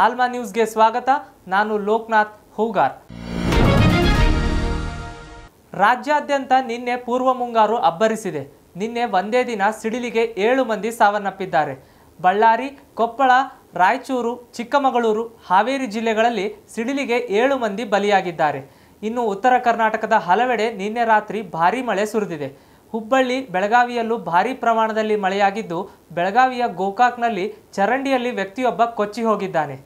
Alma ನ್ಯೂಸ್ಗೆ ಸ್ವಾಗತ. ನಾನು ಲೋಕನಾಥ್ ಹೂಗಾರ್. ರಾಜ್ಯಾದ್ಯಂತ ನಿನ್ನೆ ಪೂರ್ವ ಮುಂಗಾರು ಅಬ್ಬರಿಸಿದೆ. ನಿನ್ನೆ ಒಂದೇ ದಿನ ಸಿಡಿಲಿಗೆ 7 ಮಂದಿ ಸಾವನ್ನಪ್ಪಿದ್ದಾರೆ. ಬಳ್ಳಾರಿ, ಕೊಪ್ಪಳ, ರಾಯಚೂರು, ಚಿಕ್ಕಮಗಳೂರು, ಹಾವೇರಿ ಜಿಲ್ಲೆಗಳಲ್ಲಿ ಸಿಡಿಲಿಗೆ 7 ಮಂದಿ ಬಲಿಯಾಗಿದ್ದಾರೆ. ಇನ್ನು ಉತ್ತರ ಕರ್ನಾಟಕದ ಹಲವೆಡೆ ನಿನ್ನೆ ರಾತ್ರಿ ಭಾರೀ ಮಳೆ ಸುರಿದಿದೆ. ಹುಬ್ಬಳ್ಳಿ, ಬೆಳಗಾವಿಯಲ್ಲೂ ಭಾರೀ ಪ್ರಮಾಣದಲ್ಲಿ ಮಳೆಯಾಗಿದ್ದು, ಬೆಳಗಾವಿಯ ಗೋಕಾಕ್ನಲ್ಲಿ ಚರಂಡಿಯಲ್ಲಿ ವ್ಯಕ್ತಿಯೊಬ್ಬ ಕೊಚ್ಚಿ ಹೋಗಿದ್ದಾನೆ.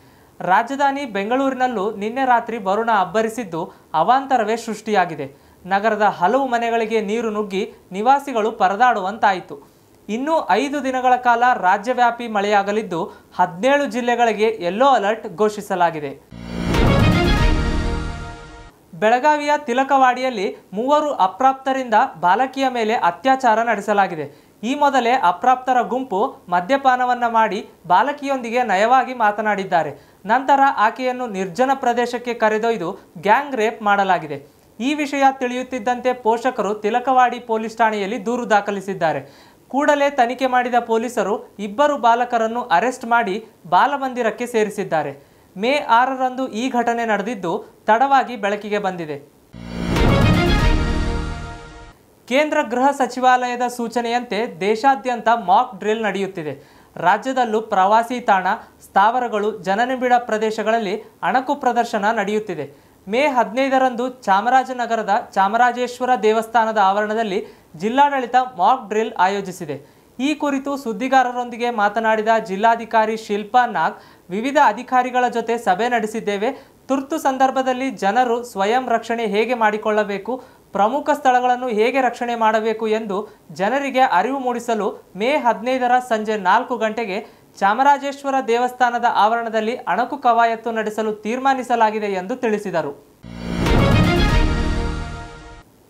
ರಾಜಧಾನಿ ಬೆಂಗಳೂರಿನಲ್ಲೂ ನಿನ್ನೆ ರಾತ್ರಿ ವರುಣ ಅಬ್ಬರಿಸಿದ್ದು ಅವಾಂತರವೇ ಸೃಷ್ಟಿಯಾಗಿದೆ. ನಗರದ ಹಲವು ಮನೆಗಳಿಗೆ ನೀರು ನುಗ್ಗಿ ನಿವಾಸಿಗಳು ಪರದಾಡುವಂತಾಯಿತು. ಇನ್ನೂ 5 ದಿನಗಳ ಕಾಲ ರಾಜ್ಯವ್ಯಾಪಿ ಮಳೆಯಾಗಲಿದ್ದು 17 ಜಿಲ್ಲೆಗಳಿಗೆ ಯೆಲ್ಲೋ ಅಲರ್ಟ್ ಘೋಷಿಸಲಾಗಿದೆ. ಬೆಳಗಾವಿಯ ತಿಲಕವಾಡಿಯಲ್ಲಿ 3 ಅಪ್ರಾಪ್ತರಿಂದ ಬಾಲಕಿಯ ಮೇಲೆ ಅತ್ಯಾಚಾರ ನಡೆಸಲಾಗಿದೆ. ಈ ಮೊದಲೇ ಅಪ್ರಾಪ್ತರ ಗುಂಪು ಮದ್ಯಪಾನವನ್ನ ಮಾಡಿ ಬಾಲಕಿಯೊಂದಿಗೆ ನಯವಾಗಿ ಮಾತನಾಡಿದ್ದಾರೆ. ನಂತರ ಆಕೆಯನ್ನು ನಿರ್ಜನ ಪ್ರದೇಶಕ್ಕೆ ಕರೆದೊಯ್ದು ಗ್ಯಾಂಗ್ ರೇಪ್ ಮಾಡಲಾಗಿದೆ. ಈ ವಿಷಯ ತಿಳಿಯುತ್ತಿದ್ದಂತೆ ಪೋಷಕರು ತಿಲಕವಾಡಿ ಪೊಲೀಸ್ ಠಾಣೆಯಲ್ಲಿ ದೂರು ದಾಖಲಿಸಿದ್ದಾರೆ. ಕೂಡಲೇ ತನಿಖೆ ಮಾಡಿದ ಪೊಲೀಸರು 2 ಬಾಲಕರನ್ನು ಅರೆಸ್ಟ್ ಮಾಡಿ ಬಾಲಮಂದಿರಕ್ಕೆ ಸೇರಿಸಿದ್ದಾರೆ. ಮೇ 6ರಂದು ಈ ಘಟನೆ ನಡೆದಿದ್ದು ತಡವಾಗಿ ಬೆಳಕಿಗೆ ಬಂದಿದೆ. ಕೇಂದ್ರ ಗೃಹ ಸಚಿವಾಲಯದ ಸೂಚನೆಯಂತೆ ದೇಶಾದ್ಯಂತ ಮಾಕ್ ಡ್ರಿಲ್ ನಡೆಯುತ್ತಿದೆ. ರಾಜ್ಯದಲ್ಲೂ ಪ್ರವಾಸಿ ತಾಣ, ಸ್ಥಾವರಗಳು, ಜನನಿಬಿಡ ಪ್ರದೇಶಗಳಲ್ಲಿ ಅಣಕು ಪ್ರದರ್ಶನ ನಡೆಯುತ್ತಿದೆ. ಮೇ 15ರಂದು ಚಾಮರಾಜನಗರದ ಚಾಮರಾಜೇಶ್ವರ ದೇವಸ್ಥಾನದ ಆವರಣದಲ್ಲಿ ಜಿಲ್ಲಾಡಳಿತ ಮಾಕ್ ಡ್ರಿಲ್ ಆಯೋಜಿಸಿದೆ. ಈ ಕುರಿತು ಸುದ್ದಿಗಾರರೊಂದಿಗೆ ಮಾತನಾಡಿದ ಜಿಲ್ಲಾಧಿಕಾರಿ ಶಿಲ್ಪಾ ನಾಗ್, ವಿವಿಧ ಅಧಿಕಾರಿಗಳ ಜೊತೆ ಸಭೆ ನಡೆಸಿದ್ದೇವೆ. ತುರ್ತು ಸಂದರ್ಭದಲ್ಲಿ ಜನರು ಸ್ವಯಂ ರಕ್ಷಣೆ ಹೇಗೆ ಮಾಡಿಕೊಳ್ಳಬೇಕು, ಪ್ರಮುಖ ಸ್ಥಳಗಳನ್ನು ಹೇಗೆ ರಕ್ಷಣೆ ಮಾಡಬೇಕು ಎಂದು ಜನರಿಗೆ ಅರಿವು ಮೂಡಿಸಲು ಮೇ 15ರ ಸಂಜೆ 4 ಗಂಟೆಗೆ ಚಾಮರಾಜೇಶ್ವರ ದೇವಸ್ಥಾನದ ಆವರಣದಲ್ಲಿ ಅಣಕು ಕವಾಯತ್ತು ನಡೆಸಲು ತೀರ್ಮಾನಿಸಲಾಗಿದೆ ಎಂದು ತಿಳಿಸಿದರು.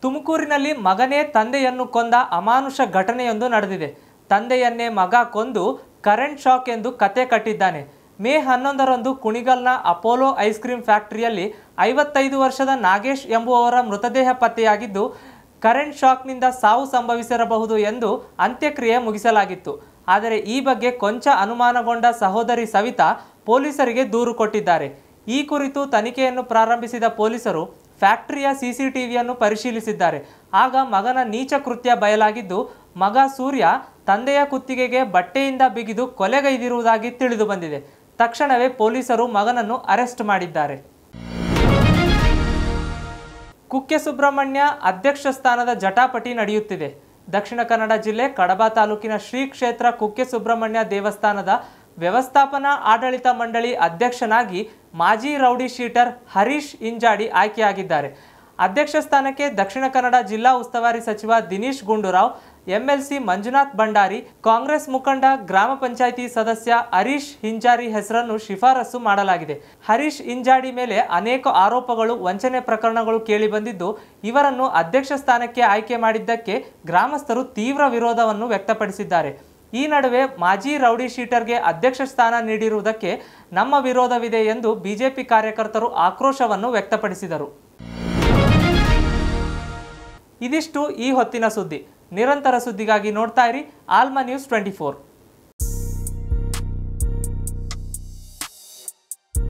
ತುಮಕೂರಿನಲ್ಲಿ ಮಗನೇ ತಂದೆಯನ್ನು ಕೊಂದ ಅಮಾನುಷ ಘಟನೆಯೊಂದು ನಡೆದಿದೆ. ತಂದೆಯನ್ನೇ ಮಗ ಕೊಂದು ಕರೆಂಟ್ ಶಾಕ್ ಎಂದು ಕತೆ ಕಟ್ಟಿದ್ದಾನೆ. ಮೇ 11ರಂದು ಕುಣಿಗಲ್ನ ಅಪೋಲೋ ಐಸ್ ಕ್ರೀಮ್ ಫ್ಯಾಕ್ಟರಿಯಲ್ಲಿ 55 ವರ್ಷದ ನಾಗೇಶ್ ಎಂಬುವವರ ಮೃತದೇಹ ಪತ್ತೆಯಾಗಿದ್ದು, ಕರೆಂಟ್ ಶಾಕ್ನಿಂದ ಸಾವು ಸಂಭವಿಸಿರಬಹುದು ಎಂದು ಅಂತ್ಯಕ್ರಿಯೆ ಮುಗಿಸಲಾಗಿತ್ತು. ಆದರೆ ಈ ಬಗ್ಗೆ ಕೊಂಚ ಅನುಮಾನಗೊಂಡ ಸಹೋದರಿ ಸವಿತಾ ಪೊಲೀಸರಿಗೆ ದೂರು ಕೊಟ್ಟಿದ್ದಾರೆ. ಈ ಕುರಿತು ತನಿಖೆಯನ್ನು ಪ್ರಾರಂಭಿಸಿದ ಪೊಲೀಸರು ಫ್ಯಾಕ್ಟರಿಯ ಸಿಸಿಟಿವಿಯನ್ನು ಪರಿಶೀಲಿಸಿದ್ದಾರೆ. ಆಗ ಮಗನ ನೀಚ ಕೃತ್ಯ ಬಯಲಾಗಿದ್ದು, ಮಗ ಸೂರ್ಯ ತಂದೆಯ ಕುತ್ತಿಗೆಗೆ ಬಟ್ಟೆಯಿಂದ ಬಿಗಿದು ಕೊಲೆಗೈದಿರುವುದಾಗಿ ತಿಳಿದು ಬಂದಿದೆ. ತಕ್ಷಣವೇ ಪೊಲೀಸರು ಮಗನನ್ನು ಅರೆಸ್ಟ್ ಮಾಡಿದ್ದಾರೆ. ಕುಕ್ಕೆ ಸುಬ್ರಹ್ಮಣ್ಯ ಅಧ್ಯಕ್ಷ ಸ್ಥಾನದ ಜಟಾಪಟಿ ನಡೆಯುತ್ತಿದೆ. ದಕ್ಷಿಣ ಕನ್ನಡ ಜಿಲ್ಲೆ ಕಡಬ ತಾಲೂಕಿನ ಶ್ರೀ ಕ್ಷೇತ್ರ ಕುಕ್ಕೆ ಸುಬ್ರಹ್ಮಣ್ಯ ದೇವಸ್ಥಾನದ ವ್ಯವಸ್ಥಾಪನಾ ಆಡಳಿತ ಮಂಡಳಿ ಅಧ್ಯಕ್ಷನಾಗಿ ಮಾಜಿ ರೌಡಿ ಶೀಟರ್ ಹರೀಶ್ ಇಂಜಾಡಿ ಆಯ್ಕೆಯಾಗಿದ್ದಾರೆ. ಅಧ್ಯಕ್ಷ ಸ್ಥಾನಕ್ಕೆ ದಕ್ಷಿಣ ಕನ್ನಡ ಜಿಲ್ಲಾ ಉಸ್ತುವಾರಿ ಸಚಿವ ದಿನೇಶ್ ಗುಂಡೂರಾವ್, ಎಂಎಲ್ಸಿ ಮಂಜುನಾಥ್ ಭಂಡಾರಿ, ಕಾಂಗ್ರೆಸ್ ಮುಖಂಡ, ಗ್ರಾಮ ಪಂಚಾಯಿತಿ ಸದಸ್ಯ ಹರೀಶ್ ಹಿಂಜಾರಿ ಹೆಸರನ್ನು ಶಿಫಾರಸು ಮಾಡಲಾಗಿದೆ. ಹರೀಶ್ ಇಂಜಾಡಿ ಮೇಲೆ ಅನೇಕ ಆರೋಪಗಳು, ವಂಚನೆ ಪ್ರಕರಣಗಳು ಕೇಳಿಬಂದಿದ್ದು, ಇವರನ್ನು ಅಧ್ಯಕ್ಷ ಸ್ಥಾನಕ್ಕೆ ಆಯ್ಕೆ ಮಾಡಿದ್ದಕ್ಕೆ ಗ್ರಾಮಸ್ಥರು ತೀವ್ರ ವಿರೋಧವನ್ನು ವ್ಯಕ್ತಪಡಿಸಿದ್ದಾರೆ. ಈ ನಡುವೆ ಮಾಜಿ ರೌಡಿ ಶೀಟರ್ಗೆ ಅಧ್ಯಕ್ಷ ಸ್ಥಾನ ನೀಡಿರುವುದಕ್ಕೆ ನಮ್ಮ ವಿರೋಧವಿದೆ ಎಂದು ಬಿಜೆಪಿ ಕಾರ್ಯಕರ್ತರು ಆಕ್ರೋಶವನ್ನು ವ್ಯಕ್ತಪಡಿಸಿದರು. ಇದಿಷ್ಟು ಈ ಹೊತ್ತಿನ ಸುದ್ದಿ. ನಿರಂತರ ಸುದ್ದಿಗಾಗಿ ನೋಡ್ತಾ ಇರಿ ಆಲ್ಮಾ ನ್ಯೂಸ್ 24.